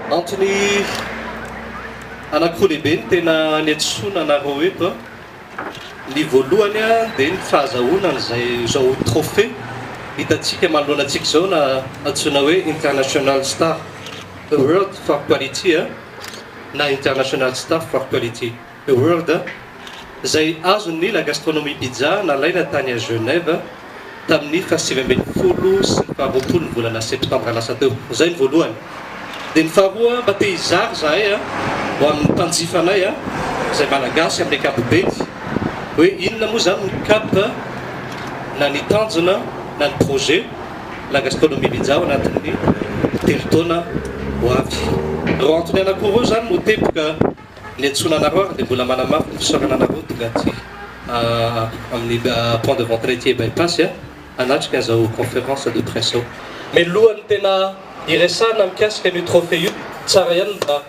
Antony anankiroa lehibe ny tena niatsoana anareo eto ny voalohany a dia ny fahazahoana n'izay zao trophée hitantsika manoloana antsika zao na antsoina hoe international star award for quality na international star for quality award izay azony la gastronomie pizza nalaina tany à Genève tamin'ny fahasivy-ambinifolo sy ny faharoapolo ny volana septambra lasa teo. Zay ny voalohany. Dia ny faharoa mba te hizary zahay ho amin'ny mpanjifanay izay malagasy amin'ny ankapobeny hoe inona moa zany ny cap na ny tanjona na ny projet la gastronomie pizza ao anatin'ny telo taona ho avy. Ro antony anankoroa zany no tepoka ny antsoina anareo dia mbola manamafy ny fisaorana anareo tonga aty amin'ny point de vente laitier bypass anatrika zao conférence de presse ao. Mais lohany tena iresana mikasika ny trophée io tsara ihany mba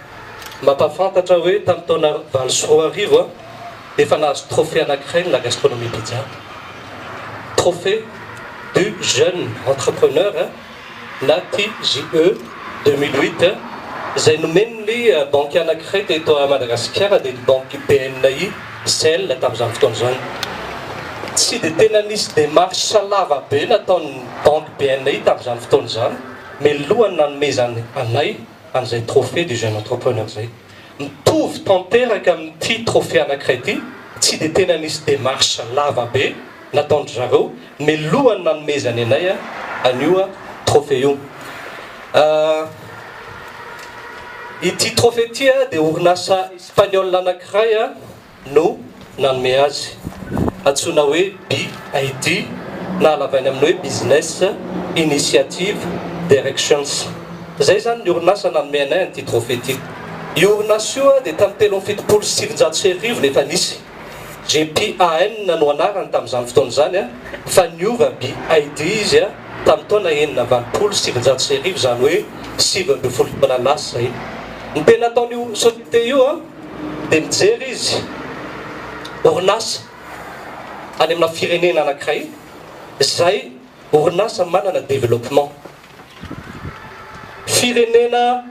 mampafantatra hoe tamin'ny taona valo sy roa arivo dia efa nahazo trophée anankiray la gastronomie pizza. Trophée du jeune entrepreneur na TJE 2008 izay nomen'ny banque anankiray teto à Madagasikara dia ny banque BNI Cell tamin'izany fotoana izany. Tsy dia tena nisy démarche lava be nataon'ny banque BNI tamin'izany fotoana izany, mais lohany nanomezany anay an'izay trophée du jeune entrepreneur zay. Mitovy tanteraka amin'ity trophée anankiray ity, tsy dia tena nisy démarche lava be nataondry zareo, mais lohany nanomezany anay an'io trophée io. Ity trophée ity dia orinasa espagnol anankiray no nanome azy, antsoina hoe BID na halavany amin'ny hoe business initiative directions. Zay zany ny orinasa nanome anay an'ity trophée ity. Io orinasa io dia tamin'ny telo amby fitopolo sy sivinjato sy arivo nefa nisy GPAN no anarany tamin'izany fotoana izany fa niova BID izy tamin'ny taona enina valopolo sy sivinjato sy arivo, zany hoe sivy ambin'ny folo taona lasa zay. Ny tena ataon'io société io dia mijery izy orinasa any amina firenena anankiray izay orinasa manana développement. Firenena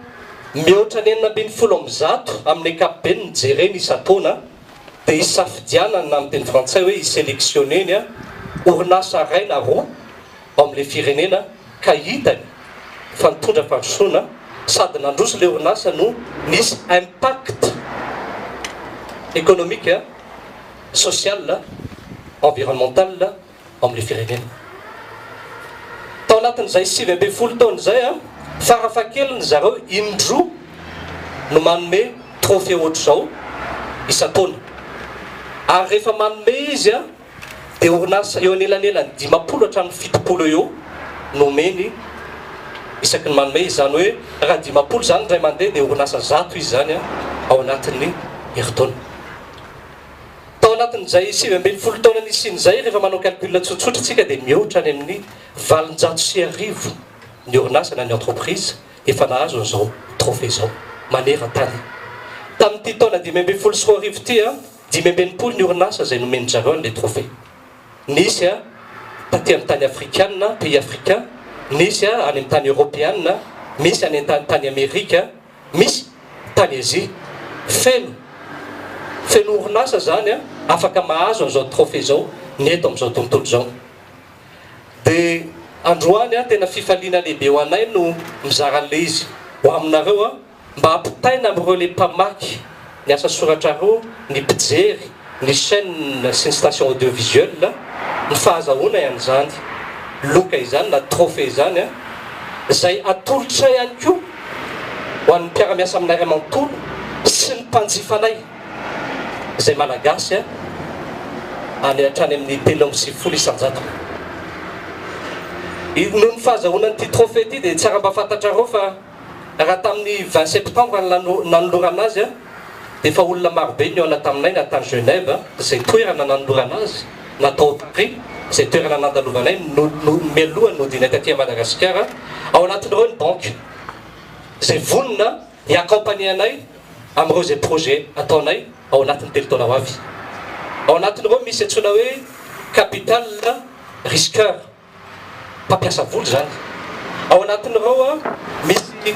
mihoatra ny enina ambin'ny folo amby zato amin'ny ankapobeny mijereny isa-taona dia isafidianana na amin'ny teny frantsay hoe isélectionneny orinasa ray na roa ao amin'ilay firenena ka hitany fa nitondra fandrosoana sady nandroso ilay orinasa no nisy impact économique, social, environnemental ao amin'ilay firenena. Tao anatin'izay sivy ambin'ny folo taona izay farafahakeliny zareo indroa no manome trophée ohatr'izao isa-taona. Ary rehefa manome izy dia orinasa eo anelanelany 50 hatramin'ny 70 eo no omeny isaky ny manome izy, zany hoe raha 50 zany ray mandeha dia orinasa 100 izy zany ao anatin'ny herintaona. Tao anatin'izay sivy ambin'ny folo taona nisin'izay rehefa manao calcul tsotsotra tsika dia mihoatra any amin'ny 850 ny orinasa na ny entreprise efa nahazo an'izao trophée zao maneran-tany. Tamin'ity taona 5 sy 4 arivo ity 5 ny orinasa izay nomeny zareo an'ilay trophée. Nisy taty amin'ny tany afrikana, pays africain, misy any amin'ny tany européenne, misy any tany Amerika, misy tany Asie. Feno orinasa zany afaka mahazo an'izao trophée zao ny eto amin'izao tontolo zao. Dia androany tena fifaliana lehibe ho anay no mizara an'ilay izy ho aminareo mba hampitaina amin'ireo le mpamaky ny asa soratrareo, ny mpijery, ny chaîne sy ny station audiovisuelle ny fahazahoana ihany loka izany na trophée izany izay atolotra ihany koa ho an'ny mpiara-miasa aminay ray amanontolo sy ny mpanjifanay izay malagasy any hatrany amin'ny 3.7 isan-jato. Noho ny fahazahoana n'ity trophée ity dia tsara mba fantatrareo fa raha tamin'ny 20 septembre nanolorana azy dia efa olona marobe niona taminay na tany Genève izay toerana nanolorana azy natao Paris, izay toerana nandalovanay mialohany nodinay taty Madagasikara ao anatin'ireo ny banque izay vonona hiaccompagner anay amin'ireo izay projet ataonay ao anatin'ny telo taona ho avy. Ao anatin'ireo misy antsoina hoe capital risqueur, mpampiasa voly zany. Ao anatin'ireo misy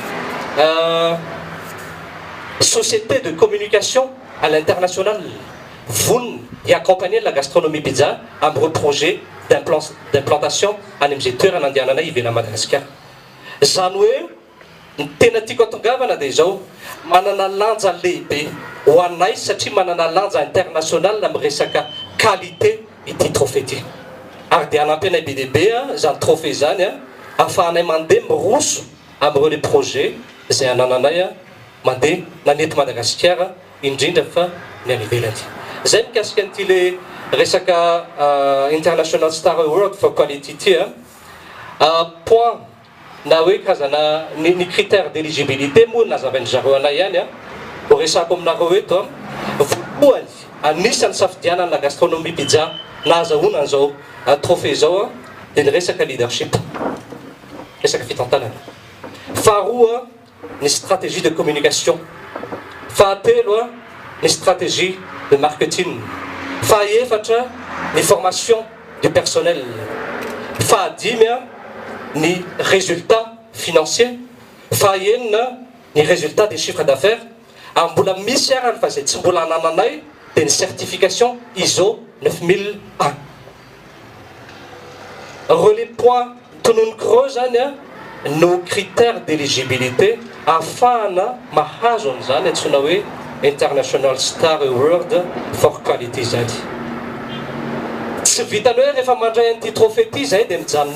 société de communication à l'international vont y accompagner la gastronomie pizza un projet d'implantation à MG2 en Indiana et à Madagascar. Zanoué, tena tiako atongavana dia zao manana lanja lehibe ho anay satria manana lanja international amin'ny resaka qualité ity trophée ity. Ary dia anampy anay be dehibe zany trophée zany ahafahanay mandeha miroso amin'ireo le projet izay anananay mandeha nanety Madagasikara indrindra fa ny any ivelany. Zay mikasika an'ity le resaka International Star Award for Quality ity point na hoe karazana ny critère d'éligibilité moa nazavainy zareo anay ihany ho resako aminareo eto voalohany anisan'ny safidianana la gastronomie pizza nahazahoana an'izao trophée zao dia ny resaka leadership, resaka fitantanana. Faharoa ny stratégie de communication, fahatelo ny stratégie de marketing, fahaefatra ny formation du personnel, fahadimy ni résultats financiers, fahaenina ni résultats des chiffres d'affaires. Ary mbola misy arany fa zay tsy mbola anananay dia ny certification ISO 9001. Relais point tonono creux zany nos critères d'éligibilité ahafahana mahazo an'izany antsoina hoe International Star Award for Quality zany. Tsy vitany hoe rehefa mandray an'ity trophée ity zay dia mijanona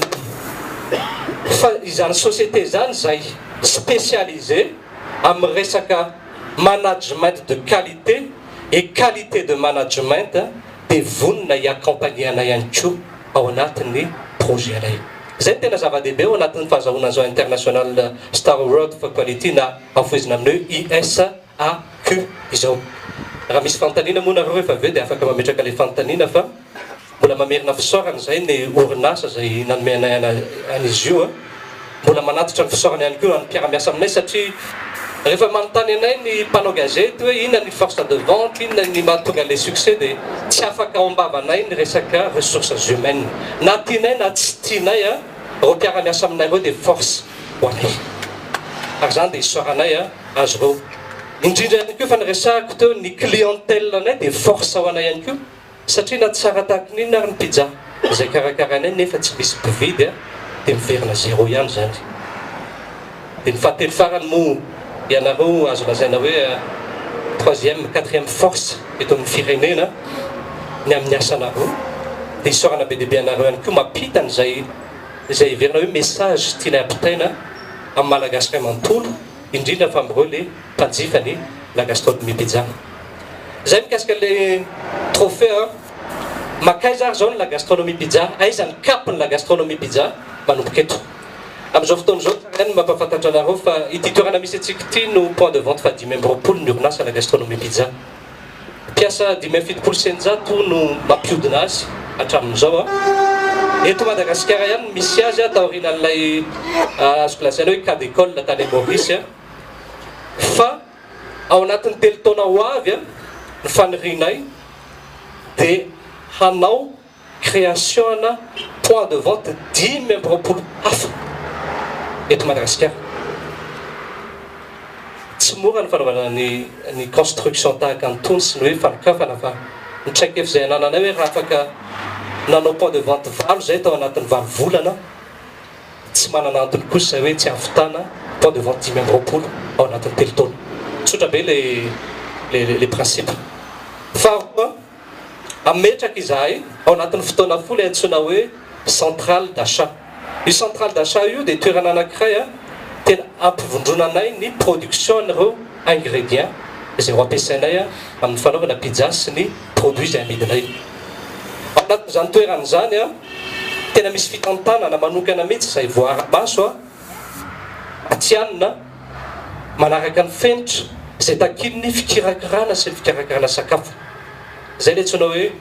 fa izany société zany zay spécialisé amin'ny resaka management de qualité et qualité de management dia vonona hiaccompagner anay ihany koa ao anatin'ny projet anay. Zay tena zava-dehibe ao anatin'ny fahazahoana an'izao International Star Award for Quality na afoizina amin'ny hoe ISAQ izao. Raha misy fanontaniana moa nareo efa aveo dia afaka mametraka ilay fanontaniana fa mbola mamerina fisaorana zay ny orinasa zay nanome anay an'izy io mbola manatitra ny fisaorana ihany koa ny mpiara-miasa aminay satria rehefa manontany anay ny mpanao gazety hoe inona ny force de vente, inona ny mahatonga le succès dia tsy afaka ao ambavanay ny resaka ressources humaines na tianay na tsy tianay reo mpiara-miasa aminay reo dia force ho anay. Ary zany dia isoranay azy reo indrindra ihany koa fa nyresahako teo ny clientèle anay dia force ho anay ihany koa satria na tsara tahaka n'inona ary ny pizza izay karakaranay nefa tsy misy mpividy dia miverina zéro ihany zany. Dia ny fahatelo farany moa ianareo azo lazaina hoe troisième, quatrième force eto amin'ny firenena ny amin'ny asanareo dia isorana be dehibe anareo ihany koa mampita an'izay izay iverina hoe message tianay ampitaina amin'ny Malagasy ray manontolo indrindra fa amin'ireo le mpanjifany la gastronomie pizza. Zay mikasika le trophée makaiza ary zao ny la gastronomie pizza, aiza ny capiny la gastronomie pizza manomboka eto. Amin'izao fotoana izao tsara ny mampafantatra anareo fa ity toerana misy antsika ity no point de vente fa 580 ny orinasa la gastronomie pizza. Mpiasa 570 senjato no mampiodina azy hatramin'izao eto Madagasikara ihany misy azy taorinan'ilay azoko lazaina hoe cas d'école tany Maurice fa ao anatin'ny telo taona ho avy ny fanirinay dia hanao création na point de vente 580 hafa eto Madagasikara. Tsy mora ny fanaovana ny construction tahaka an'itony sy ny hoe fanokafana fa mitraika efa izay anananay hoe raha afaka nanao point de vente valo zay tao anatin'ny 20 volana tsy manana antony kosa hoe tsy ahavitana point de vente 580 ao anatin'ny telo taona. Tsotra be les principes. Faharoa ametraka izahay ao anatin'ny fotoana folo antsoina hoe centrale d'achat. Io centrale d'achat io dia toerana anankiray tena ampivondronanay ny production an'ireo ingrédients izay ho ampiasainay amin'ny fanaovana pizza sy ny produits izay amidinay. Ao anatin'izany toerana zany tena misy fitantanana manokana mihitsy izay voara-maso atianina manaraka ny fenitra izay takily ny fikirakirana sy ny fikarakarana sakafo. Zay le antsoina hoe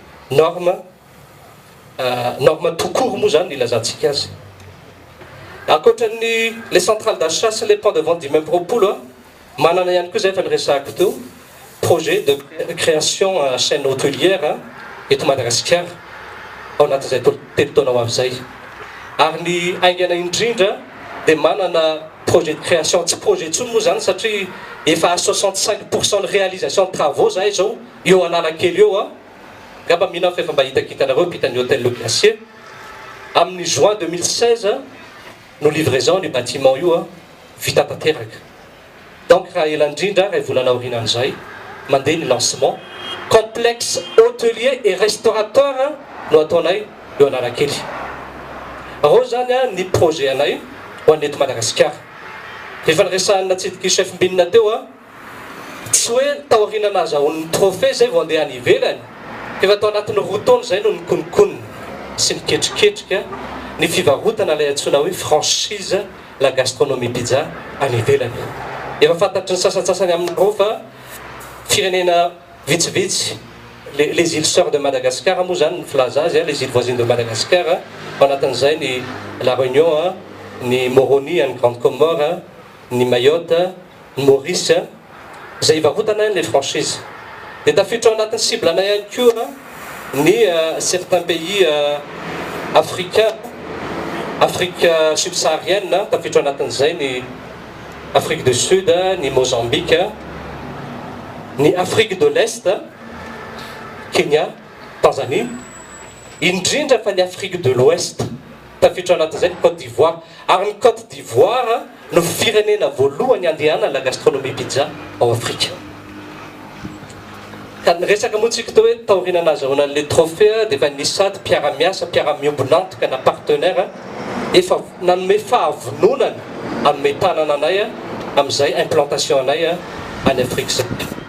norme tout court moa zany ilazantsika azy. Ankoatran'ny les centrales d'achat sy les points de vente 580 manana ihany koa zay efa niresahako teo projet de création chaîne hôtelière eto Madagasikara ao anatin'izay telo taona ho avy zay. Ary ny aingana indrindra dia manana projet de création tsy projet ntsony moa zany satria efa à 65% de réalisation de travaux zay zao eo Analakely eo a ngamba mihina fa efa mba hitakitanareo mpitan'ny hôtel Le Glacier amin'ny juin 2016 no livraison ny bâtiment io a vita tanteraka donc raha ela indrindra ray volana aorinan'izay mandeha ny lancement complexe hôtelier et restaurateur no ataonay eo Analakely reo zany a ny projet anay ho an'ny eto Madagasikara rehefa niresahany natsidiky chef mbinina teo a tsy hoe taorina azahoan'ny trophée zay vao andeha any ivelany efa tao anatin'ny roa taona zay no nikonikoniny sy niketriketrika ny fivarotana lay antsona hoe franchise la gastronomie pizza any ivelany efa fantatry ny sasatsasany amin'ireo fa firenena vitsivitsy les îles sœurs de Madagascar moa zany ny filaza azy les îles voisines de Madagascar ao anatin'izay ny La Réunion ny Moroni any Grande Comore ny Mayotte ny Maurice zay ivarotana les franchises dia tafiditra ao anatin'ny cible anay ihany koa ny certains pays africains Afrique subsaharienne tafiditra ao anatin'izay ny Afrique du Sud ny Mozambique ny Afrique de l'Est Kenya Tanzanie indrindra fa ny Afrique de l'Ouest tafiditra ao anatin'izay ny Côte d'Ivoire ary ny Côte d'Ivoire no firenena voalohany andehanana la gastronomie pizza ao Afrique ka niresaka moa tsika tao hoe taorinana azahoana le trophée dia efa nisady mpiara-miasa mpiara-miombonantoka na partenaire efa nanome fahavononany amin'ny tanana anay amin'izay implantation anay any Afrique zay